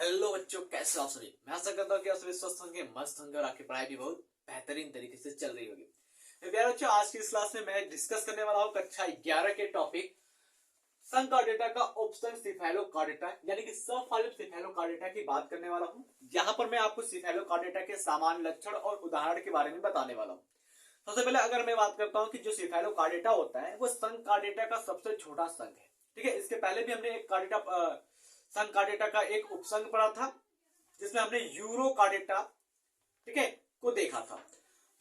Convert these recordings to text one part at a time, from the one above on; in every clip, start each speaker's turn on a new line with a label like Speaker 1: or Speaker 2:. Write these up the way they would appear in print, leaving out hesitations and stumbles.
Speaker 1: Hello बच्चों, कैसे हो आप सभी। मैं आशा करता हूँ कि आप सभी स्वस्थ होंगे, मस्त होंगे और आपकी पढ़ाई भी बहुत बेहतरीन तरीके से चल रही होगी। तो प्यारे बच्चों, आज की इस क्लास में मैं डिस्कस करने वाला हूँ कक्षा 11 के टॉपिक संकार्डेटा का ऑप्शन सिफेलोकार्डेटा यानी कि सब फाइलम सिफेलोकार्डेटा की बात करने वाला हूँ। यहाँ पर मैं आपको सिफेलोकार्डेटा के सामान्य लक्षण और उदाहरण के बारे में बताने वाला हूँ। सबसे पहले अगर मैं बात करता हूँ कि जो सिफेलोकार्डेटा होता है वो संकार्डेटा का सबसे छोटा संघ है। ठीक है, इसके पहले भी हमने एक कार्डेटा संकार्डेटा का एक उपसंघ पढ़ा था जिसमें हमने यूरोकार्डेटा, ठीक है, को देखा था।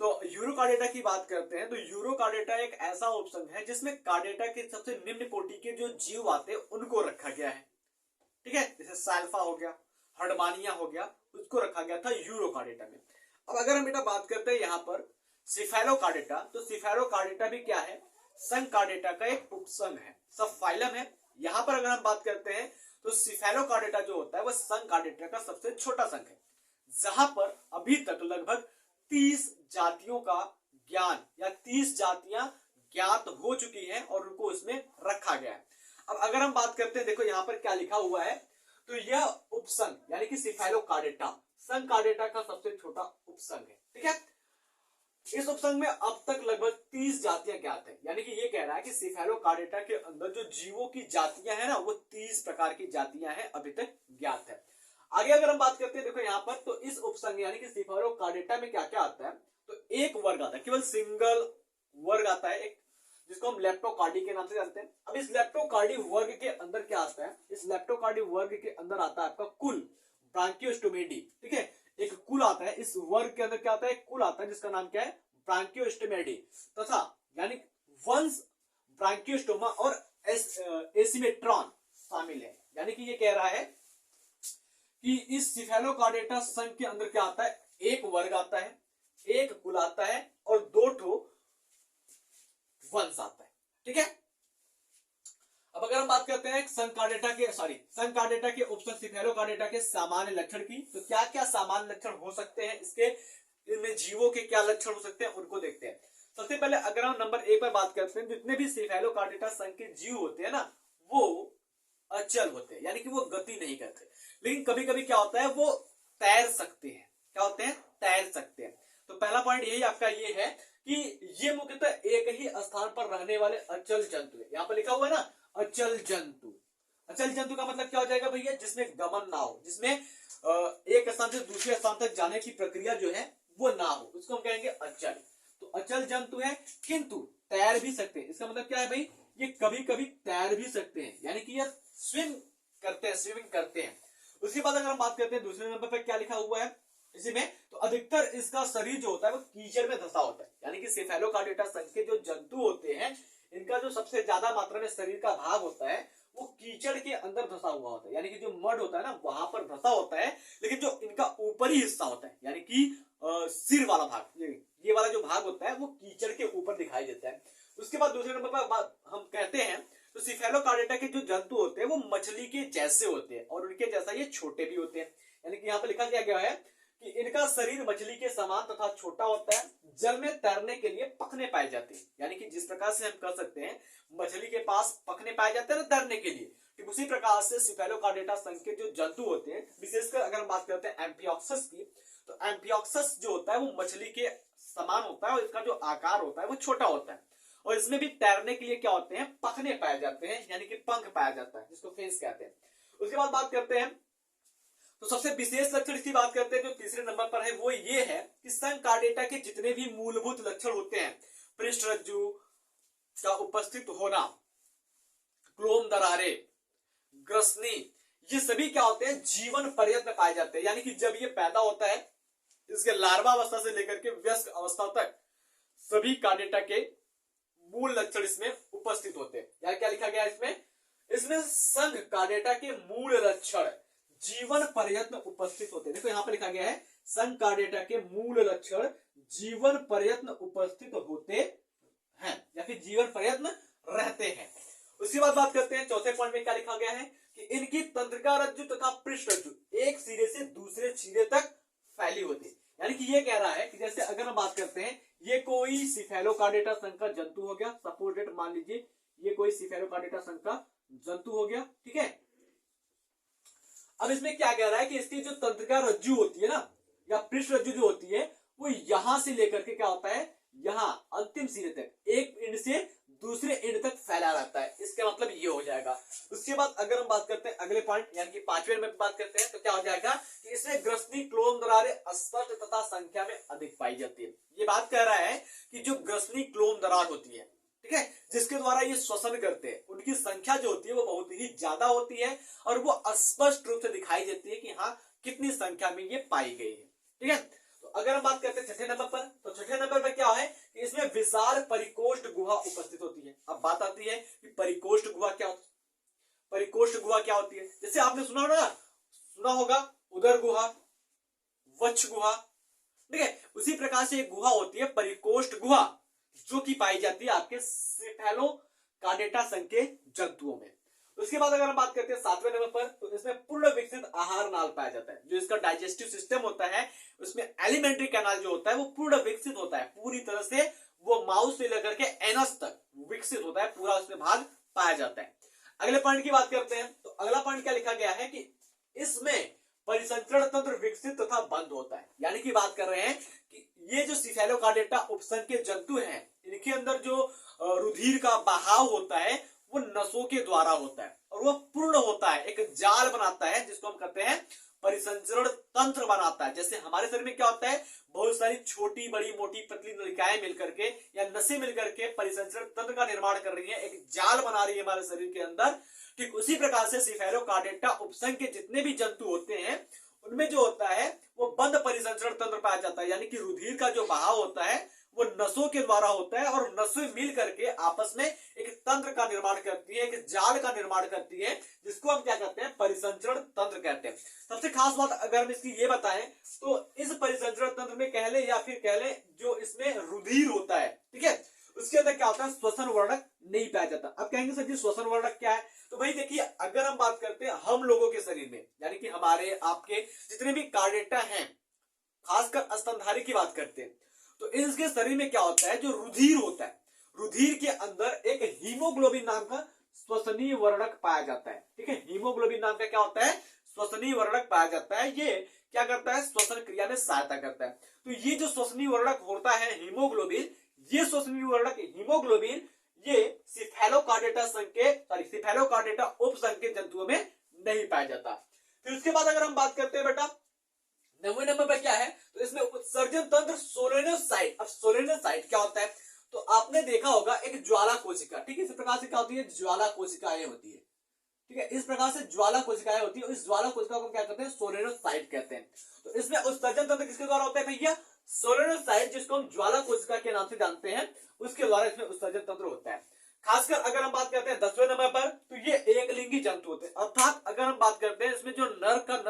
Speaker 1: तो यूरोकार्डेटा की बात करते हैं तो यूरोकार्डेटा एक ऐसा उपसंघ है जिसमें कार्डेटा के सबसे निम्न कोटि के जो जीव आते हैं उनको रखा गया है। ठीक है, जैसे साल्फा हो गया, हर्डमानिया हो गया, उसको रखा गया था यूरोकार्डेटा में। अब अगर हम बेटा बात करते हैं यहाँ पर सिफेलोकार्डेटा, तो सिफेलोकार्डेटा भी क्या है, संकार्डेटा का एक उपसंघ है, सब फाइलम है। यहाँ पर अगर हम बात करते हैं तो सिफेलोकार्डेटा जो होता है वह संकार्डेटा का सबसे छोटा संघ है, जहां पर अभी तक लगभग 30 जातियों का ज्ञान या 30 जातियां ज्ञात हो चुकी हैं और उनको इसमें रखा गया है। अब अगर हम बात करते हैं, देखो यहाँ पर क्या लिखा हुआ है, तो यह उपसंघ यानी कि सिफेलोकार्डेटा संकार्डेटा का सबसे छोटा उपसंघ है। ठीक है, इस उपसंघ में अब तक लगभग 30 जातियां ज्ञात है, यानी कि ये कह रहा है कि सिफेलोकार्डेटा के अंदर जो जीवों की जातियां हैं ना, वो 30 प्रकार की जातियां हैं अभी तक ज्ञात है। आगे अगर हम बात करते हैं, देखो यहाँ पर तो इस उपसंघ यानी कि सिफेलोकार्डेटा में क्या क्या आता है, तो एक वर्ग आता है, केवल सिंगल वर्ग आता है एक, जिसको हम लेप्टोकार्डी के नाम से जानते हैं। अब इस लेप्टोकार्डी वर्ग के अंदर क्या आता है, इस लेप्टोकार्डी वर्ग के अंदर आता है आपका कुल ब्रांकियोस्टोमेडी। ठीक है, एक कुल आता है, इस वर्ग के अंदर क्या आता है, एक कुल आता है जिसका नाम क्या है, ब्रांकियोस्टोमेडी, तथा यानी वंश ब्रांकियोस्टोमा और एसिमेट्रॉन शामिल है। यानी कि ये कह रहा है कि इस सिफेलोकार्डेटा संघ के अंदर क्या आता है, एक वर्ग आता है, एक कुल आता है और दो ठो वंश आता है। ठीक है, अब अगर हम बात करते हैं संकार्डेटा के उपसंघ सिफेलोकार्डेटा के सामान्य लक्षण की, तो क्या क्या सामान्य लक्षण हो सकते हैं इसके, इनमें जीवों के क्या लक्षण हो सकते हैं उनको देखते हैं। सबसे पहले अगर हम नंबर 1 पर बात करते हैं, जितने भी सिफेलोकार्डेटा संघ के जीव होते हैं ना, वो अचल होते हैं, यानी कि वो गति नहीं करते, लेकिन कभी कभी क्या होता है, वो तैर सकते हैं। क्या होते हैं, तैर सकते हैं। तो पहला पॉइंट यही आपका ये है कि ये मुख्यतः एक ही स्थान पर रहने वाले अचल जंतु है। यहाँ पर लिखा हुआ है ना, अचल जंतु। अचल जंतु का मतलब क्या हो जाएगा भैया, जिसमें गमन ना हो, जिसमें एक स्थान से दूसरे स्थान तक जाने की प्रक्रिया जो है वो ना हो, उसको हम कहेंगे अचल। तो अचल जंतु है किंतु तैर भी सकते हैं। इसका मतलब क्या है भाई, ये कभी कभी तैर भी सकते हैं, यानी कि ये स्विमिंग करते हैं। उसके बाद अगर हम बात करते हैं दूसरे नंबर पर क्या लिखा हुआ है इसी में, तो अधिकतर इसका शरीर जो होता है वो कीचड़ में धंसा होता है। यानी कि सिफेलोकार्डेटा संघ के जो जंतु होते हैं, इनका जो सबसे ज्यादा मात्रा में शरीर का भाग होता है वो कीचड़ के अंदर धंसा हुआ होता है, यानी कि जो मड होता है ना वहां पर धंसा होता है। लेकिन जो इनका ऊपरी हिस्सा होता है, यानी कि सिर वाला भाग, ये वाला जो भाग होता है वो कीचड़ के ऊपर दिखाई देता है। उसके बाद दूसरे नंबर पर हम कहते हैं तो सिफेलोकार्डेटा के जो जंतु होते हैं वो मछली के जैसे होते हैं और उनके जैसा ये छोटे भी होते हैं। यानी कि यहाँ पर लिखा गया है कि इनका शरीर मछली के समान तथा छोटा होता है, जल में तैरने के लिए पखने पाए जाते हैं। यानी कि जिस प्रकार से हम कर सकते हैं, मछली के पास पखने पाए जाते हैं ना तैरने के लिए, ठीक उसी प्रकार से सिफेलोकार्डेटा संघ के जो जंतु होते हैं, विशेषकर अगर हम बात करते हैं एम्फियोक्सस की, तो एम्फियोक्सस जो होता है वो मछली के समान होता है और इसका जो आकार होता है वो छोटा होता है। और इसमें भी तैरने के लिए क्या होते हैं, पखने पाए जाते हैं, यानी कि पंख पाया जाता है, जिसको फेस कहते हैं। उसके बाद बात करते हैं तो सबसे विशेष लक्षण इसकी बात करते हैं जो तीसरे नंबर पर है, वो ये है कि संकार्डेटा के जितने भी मूलभूत लक्षण होते हैं, पृष्ठरज्जु का उपस्थित होना, क्लोम दरारे, ग्रसनी, ये सभी क्या होते हैं, जीवन पर्यंत में पाए जाते हैं। यानी कि जब ये पैदा होता है, इसके लार्वा अवस्था से लेकर के वयस्क अवस्था तक सभी कार्डेटा के मूल लक्षण इसमें उपस्थित होते हैं। यार क्या लिखा गया इसमें संघ कार्डेटा के मूल लक्षण जीवन पर्यंत उपस्थित होते हैं। देखो यहाँ पर लिखा गया है संघ कार्डेटा के मूल लक्षण जीवन पर्यंत उपस्थित होते हैं या फिर जीवन पर्यंत रहते हैं। उसके बाद बात करते हैं चौथे पॉइंट में क्या लिखा गया है कि इनकी तंत्रिका रज्जु तथा पृष्ठ रज्जु एक सिरे से दूसरे सिरे तक फैली होती है। यानी कि ये कह रहा है कि जैसे अगर हम बात करते हैं, ये कोई सिफेलोकार्डेटा संघ का जंतु हो गया, सपोज डेट मान लीजिए ये कोई सिफेलोकार्डेटा संघ का जंतु हो गया, ठीक है। अब इसमें क्या कह रहा है कि इसकी जो तंत्रिका रज्जु होती है ना, या पृष्ठ रज्जु जो होती है, वो यहां से लेकर के क्या होता है, यहां अंतिम सिरे तक एक इंड से दूसरे इंड तक फैला रहता है। इसका मतलब ये हो जाएगा। उसके बाद अगर हम बात करते हैं अगले पॉइंट यानी कि 5वें में बात करते हैं, तो क्या हो जाएगा कि इसमें ग्रसनी क्लोम दरारें स्पष्ट तथा संख्या में अधिक पाई जाती है। ये बात कह रहा है कि जो ग्रसनी क्लोम दरार होती है, ठीक है, जिसके द्वारा ये श्वसन करते हैं, उनकी संख्या जो होती है वो बहुत ही ज्यादा होती है और वो स्पष्ट रूप से दिखाई देती है कि हाँ कितनी संख्या में ये पाई गई है। ठीक है, तो अगर हम बात करते हैं छठे नंबर पर, तो छठे नंबर पर क्या है कि इसमें विशाल परिकोष्ठ गुहा उपस्थित होती है। अब बात आती है कि परिकोष्ठ गुहा क्या होती है। परिकोष्ठ गुहा क्या होती है, जैसे आपने सुना होगा उदर गुहा, वक्ष गुहा, ठीक है, उसी प्रकार से एक गुहा होती है परिकोष्ठ गुहा, जो कि पाई जाती है आपके सेफेलोकार्डेटा संघ के जंतुओं में। उसके बाद अगर हम बात करते हैं 7वें नंबर पर, तो इसमें पूर्ण विकसित आहार नाल पाया जाता है। जो इसका डाइजेस्टिव सिस्टम होता है, उसमें एलिमेंट्री कैनाल जो होता है वो पूर्ण विकसित होता है, पूरी तरह से वो माउस से लेकर के एनस तक विकसित होता है, पूरा उसमें भाग पाया जाता है। अगले पॉइंट की बात करते हैं, तो अगला पॉइंट क्या लिखा गया है कि इसमें परिसंचरण तंत्र विकसित तथा बंद होता है। यानी कि बात कर रहे हैं कि ये जो सेफेलोकार्डेटा उपसंघ के जंतु हैं, इनके अंदर जो रुधिर का बहाव होता है वो नसों के द्वारा होता है और वो पूर्ण होता है, एक जाल बनाता है जिसको हम कहते हैं परिसंचरण तंत्र बनाता है। जैसे हमारे शरीर में क्या होता है, बहुत सारी छोटी बड़ी मोटी पतली नलिकाएं मिलकर के या नसें मिलकर के परिसंचरण तंत्र का निर्माण कर रही है, एक जाल बना रही है हमारे शरीर के अंदर। ठीक उसी प्रकार से सेफेलोकार्डेटा उपसंघ के जितने भी जंतु होते हैं उनमें जो होता है वो बंद परिसंचरण तंत्र पाया जाता है। यानी कि रुधिर का जो बहाव होता है वो नसों के द्वारा होता है और नसें मिल करके आपस में एक तंत्र का निर्माण करती है, एक जाल का निर्माण करती है, जिसको हम क्या कहते हैं, परिसंचरण तंत्र कहते हैं। सबसे खास बात अगर हम इसकी ये बताएं तो इस परिसंचरण तंत्र में कह ले या फिर कह ले जो इसमें रुधिर होता है, ठीक है, उसके अंदर क्या होता है, श्वसन वर्णक नहीं पाया जाता। अब कहेंगे सर जी श्वसन वर्णक क्या है, तो भाई देखिए अगर हम बात करते हैं हम लोगों के शरीर में, यानी कि हमारे आपके जितने भी कार्डेटा हैं, खासकर स्तनधारी की बात करते हैं, तो इसके शरीर में क्या होता है, जो रुधिर होता है, रुधिर के अंदर एक हीमोग्लोबिन नाम का श्वसनीय वर्णक पाया जाता है। ठीक है, हीमोग्लोबिन नाम का क्या होता है, श्वसनीय वर्णक पाया जाता है। ये क्या करता है, श्वसन क्रिया में सहायता करता है। तो ये जो श्वसनीय वर्णक होता है हीमोग्लोबिन, ये श्वसनीय वर्णक हीमोग्लोबिन ये सेफेलोकार्डेटा संघ के सेफेलोकार्डेटा उपसंघ के जंतुओं में नहीं पाया जाता। फिर उसके बाद अगर हम बात करते हैं बेटा 9वें नंबर पर क्या है, तो इसमें उत्सर्जन तंत्र सोलेनोसाइट। अब सोलेनोसाइट क्या होता है, तो आपने देखा होगा एक ज्वाला कोशिका, ठीक है, इस प्रकार से क्या होती है, ज्वाला कोशिकाएं होती है। ठीक है, इस प्रकार से ज्वाला कोशिकाएं होती है, इस ज्वाला कोशिका को क्या कहते हैं, सोलेनोसाइट कहते हैं। तो इसमें उत्सर्जन तंत्र किसके द्वारा होता है भैया, सोलेनोसाइट, जिसको हम ज्वाला कोशिका के नाम से जानते हैं, उसके द्वारा इसमें उत्सर्जन तंत्र होता है। खासकर अगर हम बात करते हैं 10वें नंबर पर, तो ये एक लिंगी जंतु होते हैं। अर्थात अगर हम बात करते हैं इसमें जो नर का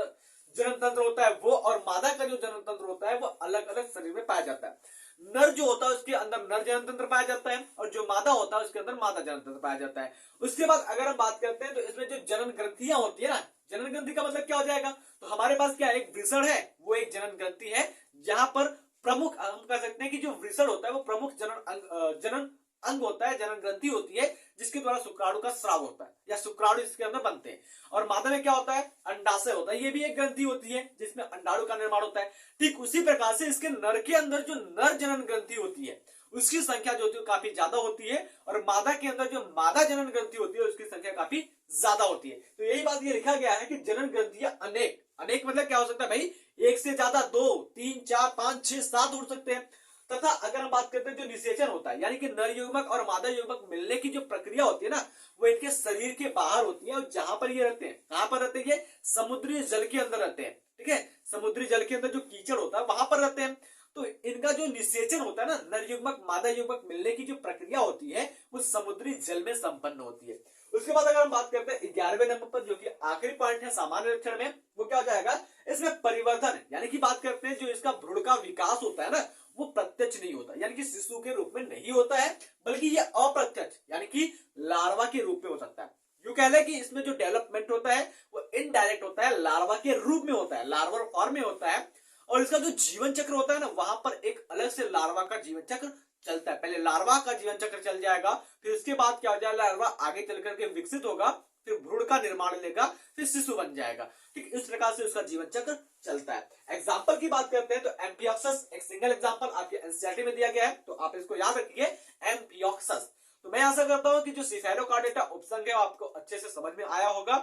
Speaker 1: जनन तंत्र होता है वो और मादा का जो जनन तंत्र होता है वो अलग अलग शरीर में पाया जाता है। नर जो होता है उसके अंदर नर जनन तंत्र पाया जाता है और जो मादा होता है उसके अंदर मादा जनन तंत्र पाया जाता है। उसके बाद अगर हम बात करते हैं तो इसमें जो जनन ग्रंथियां होती है ना, जनन ग्रंथि का मतलब क्या हो जाएगा, तो हमारे पास क्या एक वृषण है, वो एक जनन ग्रंथि है, जहां पर प्रमुख हम कह सकते हैं कि जो वृषण होता है वो प्रमुख जनन अंग होता है, जनन ग्रंथि होती है, जिसके द्वारा शुक्राणु का स्राव होता है या शुक्राणु इसके अंदर बनते हैं। और मादा में क्या होता है, अंडाशय होता है, ये भी एक ग्रंथि होती है जिसमें अंडाणु का निर्माण होता है। ठीक उसी प्रकार से इसके नर के अंदर जो नर जनन ग्रंथि होती है उसकी संख्या जो होती है काफी ज्यादा होती है और मादा के अंदर जो मादा जनन ग्रंथि होती है उसकी संख्या काफी ज्यादा होती है। तो यही बात ये लिखा गया है कि जनन ग्रंथियां अनेक, अनेक मतलब क्या हो सकता है भाई, एक से ज्यादा, 2, 3, 4, 5, 6, 7 उड़ सकते हैं। तथा अगर हम बात करते हैं जो निषेचन होता है, यानी कि नर युग्मक और मादा युग्मक मिलने की जो प्रक्रिया होती है ना, वो इनके शरीर के बाहर होती है। और जहां पर ये रहते हैं, कहां पर रहते हैं, ये समुद्री जल के अंदर रहते हैं। ठीक है, समुद्री जल के अंदर जो कीचड़ होता है वहां पर रहते हैं। तो इनका जो निषेचन होता है ना, नर युग्मक मादा युग्मक मिलने की जो प्रक्रिया होती है वो समुद्री जल में संपन्न होती है। उसके बाद अगर हम बात करते हैं 11वें नंबर पर, जो कि आखिरी पॉइंट है सामान्य लक्षण में, वो क्या हो जाएगा, इसमें परिवर्तन, यानी कि बात करते हैं जो इसका भ्रूण का विकास होता है ना, वो प्रत्यक्ष नहीं होता, यानी कि शिशु के रूप में नहीं होता है, बल्कि ये अप्रत्यक्ष यानी कि लार्वा के रूप में हो सकता है। यूं कह ले कि इसमें जो डेवलपमेंट होता है वो इनडायरेक्ट होता है, लार्वा के रूप में होता है, लार्वर फॉर्म में होता है। और इसका जो जीवन चक्र होता है ना, वहां पर एक अलग से लार्वा का जीवन चक्र चलता है। पहले लार्वा का जीवन चक्र चल जाएगा, फिर उसके बाद क्या हो जाएगा, लार्वा आगे चल करके विकसित होगा फिर भ्रूण का निर्माण लेगा, फिर शिशु बन जाएगा। ठीक, इस प्रकार से उसका जीवन चक्र चलता है। एग्जाम्पल की बात करते हैं तो एम्पियोक्सस एक सिंगल एग्जाम्पल आपके एनसीईआरटी में दिया गया है, तो आप इसको याद रखिए, एम्पियोक्सस। तो मैं आशा करता हूं कि जो सिफेरोकार्डेटा उपसंग है आपको अच्छे से समझ में आया होगा,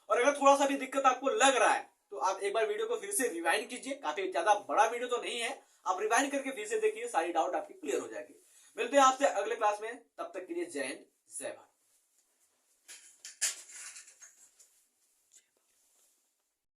Speaker 1: और अगर थोड़ा सा भी दिक्कत आपको लग रहा है तो आप एक बार वीडियो को फिर से रिवाइंड कीजिए। काफी ज्यादा बड़ा वीडियो तो नहीं है, आप रिवाइंड करके फिर से देखिए, सारी डाउट आपकी क्लियर हो जाएगी। मिलते हैं आपसे अगले क्लास में, तब तक के लिए जय हिंद, जय भारत।